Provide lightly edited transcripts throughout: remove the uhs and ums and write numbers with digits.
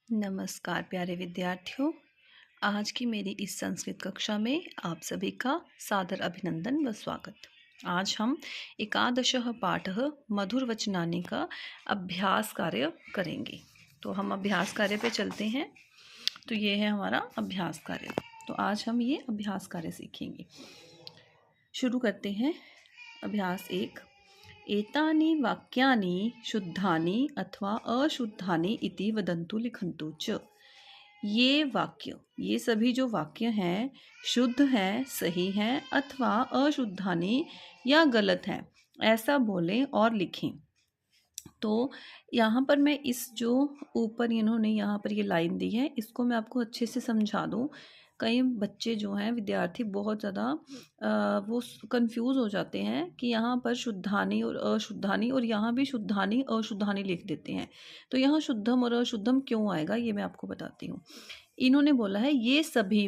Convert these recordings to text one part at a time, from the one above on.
नमस्कार प्यारे विद्यार्थियों। आज की मेरी इस संस्कृत कक्षा में आप सभी का सादर अभिनंदन व स्वागत। आज हम एकादशः पाठः मधुरवचनानि का अभ्यास कार्य करेंगे। तो हम अभ्यास कार्य पे चलते हैं। तो ये है हमारा अभ्यास कार्य। तो आज हम ये अभ्यास कार्य सीखेंगे। शुरू करते हैं। अभ्यास 1। एतानि वाक्यानि शुद्धानि अथवा अशुद्धानि इति वदन्तु लिखन्तु च। ये वाक्य, ये सभी जो वाक्य हैं शुद्ध हैं, सही हैं अथवा अशुद्धानि या गलत हैं, ऐसा बोलें और लिखें। तो यहाँ पर मैं इस जो ऊपर इन्होंने यहाँ पर ये लाइन दी है, इसको मैं आपको अच्छे से समझा दूँ। कई बच्चे जो हैं, विद्यार्थी बहुत ज़्यादा वो कंफ्यूज हो जाते हैं कि यहाँ पर शुद्धानि और अशुद्धानि, और यहाँ भी शुद्धानि अशुद्धानि लिख देते हैं। तो यहाँ शुद्धम और अशुद्धम क्यों आएगा, ये मैं आपको बताती हूँ। इन्होंने बोला है ये सभी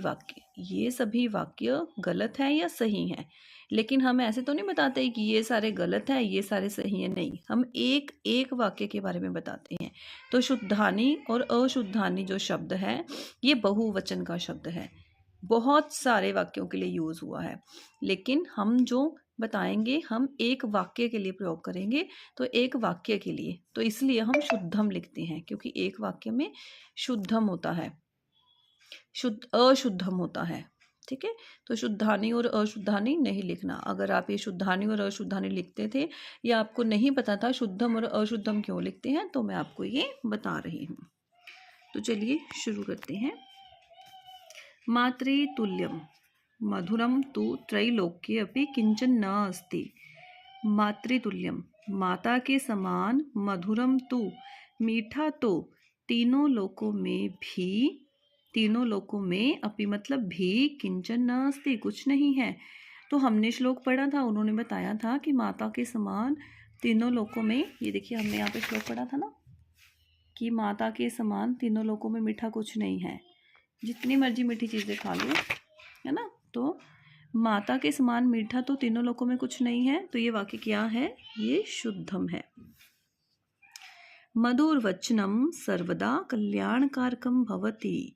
वाक्य गलत हैं या सही हैं, लेकिन हम ऐसे तो नहीं बताते कि ये सारे गलत हैं, ये सारे सही हैं। नहीं, हम एक एक वाक्य के बारे में बताते हैं। तो शुद्धानि और अशुद्धानि जो शब्द है, ये बहुवचन का शब्द है, बहुत सारे वाक्यों के लिए यूज़ हुआ है, लेकिन हम जो बताएंगे हम एक वाक्य के लिए प्रयोग करेंगे। तो एक वाक्य के लिए, तो इसलिए हम शुद्धम लिखते हैं, क्योंकि एक वाक्य में शुद्धम होता है, अशुद्धम होता है। ठीक है, तो शुद्धानि और अशुद्धानि नहीं लिखना। अगर आप ये शुद्धानि और अशुद्धानि लिखते थे या आपको नहीं पता था शुद्धम और अशुद्धम क्यों लिखते हैं, तो मैं आपको ये बता रही हूँ। तो चलिए शुरू करते हैं। मातृतुल्यम मधुरम तु त्रैलोक्ये अपि किंचन न अस्ति। मातृतुल्यम, माता के समान, मधुरम तु, मीठा तो, तीनों लोकों में अपि मतलब भी, किंचन न अस्ति कुछ नहीं है। तो हमने श्लोक पढ़ा था, उन्होंने बताया था कि माता के समान तीनों लोकों में, ये देखिए हमने यहाँ पे श्लोक पढ़ा था ना, कि माता के समान तीनों लोकों में मीठा कुछ नहीं है, जितनी मर्जी मीठी चीज़ें खा लो, है ना। तो माता के समान मीठा तो तीनों लोकों में कुछ नहीं है, तो ये वाक्य क्या है, ये शुद्धम है। मधुर वचनम सर्वदा कल्याणकारकम भवति।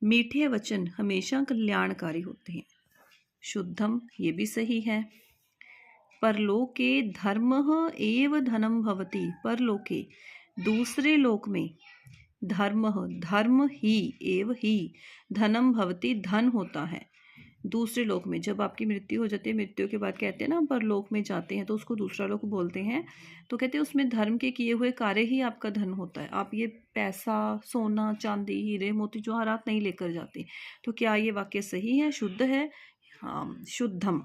मीठे वचन हमेशा कल्याणकारी होते हैं, शुद्धम, ये भी सही है। परलोके धर्मः एव धनम भवति। परलोके, दूसरे लोक में, धर्म ही एव ही धनम भवति, धन होता है दूसरे लोक में। जब आपकी मृत्यु हो जाती है, मृत्यु के बाद कहते हैं ना परलोक में जाते हैं, तो उसको दूसरा लोक बोलते हैं। तो कहते हैं उसमें धर्म के किए हुए कार्य ही आपका धन होता है। आप ये पैसा, सोना, चांदी, हीरे मोती जवाहरात नहीं लेकर जाते। तो क्या ये वाक्य सही है, शुद्ध है? हाँ, शुद्धम।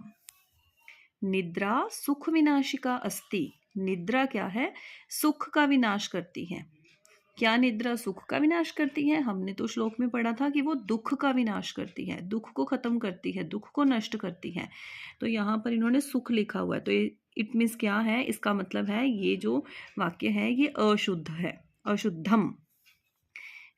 निद्रा सुख विनाशिका अस्ति। निद्रा क्या है, सुख का विनाश करती है। क्या निद्रा सुख का विनाश करती है? हमने तो श्लोक में पढ़ा था कि वो दुख का विनाश करती है, दुख को खत्म करती है, दुख को नष्ट करती है। तो यहाँ पर इन्होंने सुख लिखा हुआ है, तो ये इट मीन्स क्या है, इसका मतलब है ये जो वाक्य है ये अशुद्ध है, अशुद्धम।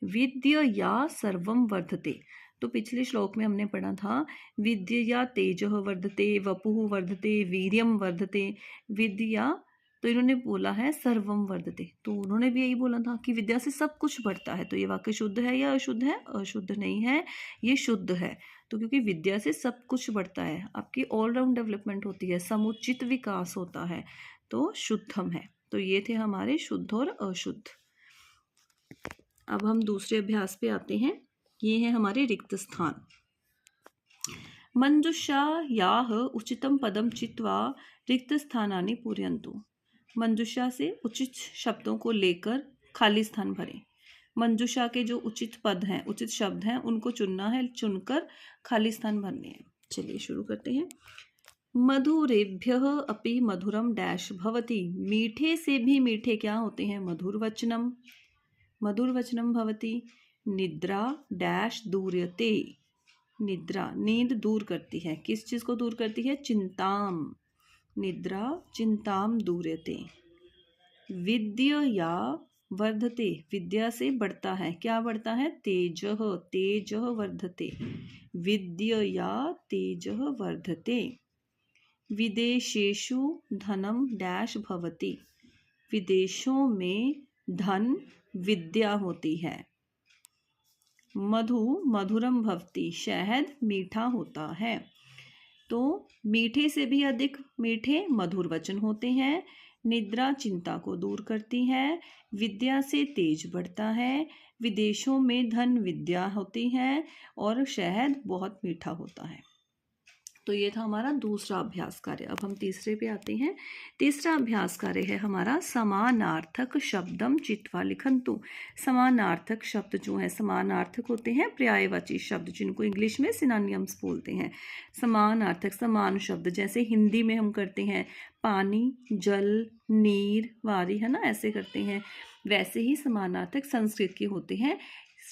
विद्यया सर्वम वर्धते। तो पिछले श्लोक में हमने पढ़ा था विद्यया तेजः वर्धते, वपुः वर्धते, वीर्यम वर्धते। विद्या, तो इन्होंने बोला है सर्वम वर्धते, तो उन्होंने भी यही बोला था कि विद्या से सब कुछ बढ़ता है। तो ये वाक्य शुद्ध है या अशुद्ध है? अशुद्ध नहीं है, ये शुद्ध है। तो क्योंकि विद्या से सब कुछ बढ़ता है, आपकी ऑलराउंड डेवलपमेंट होती है, समुचित विकास होता है, तो शुद्धम है। तो ये थे हमारे शुद्ध और अशुद्ध। अब हम दूसरे अभ्यास पे आते हैं। ये है हमारे रिक्त स्थान। मंजुषायाः उचितम पदम चित्वा रिक्त स्थानानि पूरयन्तु। मंजुषा से उचित शब्दों को लेकर खाली स्थान भरें। मंजुषा के जो उचित पद हैं, उचित शब्द हैं, उनको चुनना है, चुनकर खाली स्थान भरने हैं। चलिए शुरू करते हैं। मधुरेभ्यः अपि मधुरम डैश भवति। मीठे से भी मीठे क्या होते हैं? मधुर वचनम, मधुर वचनम भवति। निद्रा डैश दूर्यते। निद्रा, नींद दूर करती है, किस चीज़ को दूर करती है? चिंताम। निद्रा चिंताम दूर्यते। विद्यया वर्धते, विद्या से बढ़ता है, क्या बढ़ता है? तेजः, तेजः वर्धते। विद्यया तेजः वर्धते। विदेशेषु धनम डैश भवति। विदेशों में धन विद्या होती है। मधु मधुरम भवति, शहद मीठा होता है। तो मीठे से भी अधिक मीठे मधुर वचन होते हैं। निद्रा चिंता को दूर करती है। विद्या से तेज बढ़ता है। विदेशों में धन विद्या होती है और शहद बहुत मीठा होता है। तो ये था हमारा दूसरा अभ्यास कार्य। अब हम तीसरे पे आते हैं। तीसरा अभ्यास कार्य है हमारा समानार्थक शब्दम चित्वा लिखन्तु। समानार्थक शब्द जो है, समानार्थक होते हैं पर्यायवाची शब्द जिनको इंग्लिश में सिनोनिम्स बोलते हैं। समानार्थक समान शब्द जैसे हिंदी में हम करते हैं पानी, जल, नीर, वारी, है ना, ऐसे करते हैं। वैसे ही समानार्थक संस्कृत के होते हैं।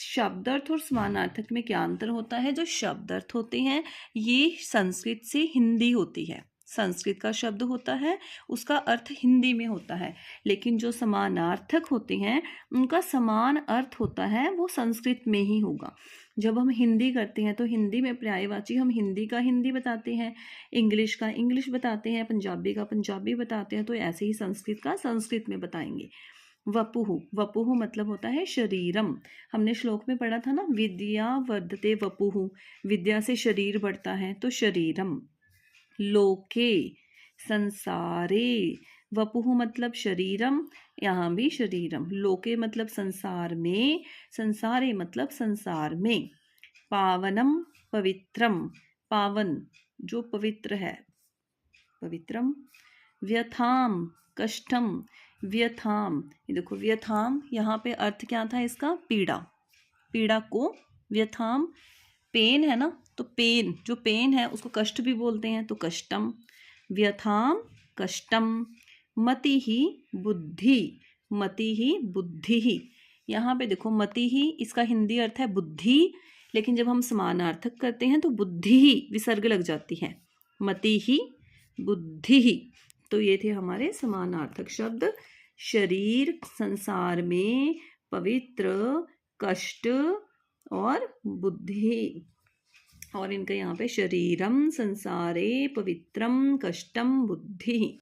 शब्दार्थ और समानार्थक में क्या अंतर होता है? जो शब्दार्थ होते हैं ये संस्कृत से हिंदी होती है, संस्कृत का शब्द होता है, उसका अर्थ हिंदी में होता है। लेकिन जो समानार्थक होते हैं उनका समान अर्थ होता है वो संस्कृत में ही होगा। जब हम हिंदी करते हैं तो हिंदी में पर्यायवाची हम हिंदी का हिंदी बताते हैं, इंग्लिश का इंग्लिश बताते हैं, पंजाबी का पंजाबी बताते हैं। तो ऐसे ही संस्कृत का संस्कृत में बताएंगे। वपुः, वपुः मतलब होता है शरीरम। हमने श्लोक में पढ़ा था ना, विद्या वर्धते वपुः, विद्या से शरीर बढ़ता है, तो शरीरम। लोके, संसारे, वपुः मतलब शरीरम, यहाँ भी शरीरम। लोके मतलब संसार में, संसारे मतलब संसार में। पावनम, पवित्रम, पावन जो पवित्र है, पवित्रम। व्यथाम, कष्टम, व्यथाम, ये देखो व्यथाम, यहाँ पे अर्थ क्या था इसका? पीड़ा, पीड़ा को व्यथाम, पेन है ना, तो पेन, जो पेन है उसको कष्ट भी बोलते हैं, तो कष्टम। व्यथाम कष्टम। मति ही बुद्धि, मति ही बुद्धि ही। यहाँ पे देखो मति ही, इसका हिंदी अर्थ है बुद्धि, लेकिन जब हम समानार्थक करते हैं तो बुद्धि ही विसर्ग लग जाती है। मति ही बुद्धि ही। तो ये थे हमारे समानार्थक शब्द। शरीर, संसार में, पवित्र, कष्ट और बुद्धि। और इनका यहाँ पे शरीरम, संसारे, पवित्रम, कष्टम, बुद्धि।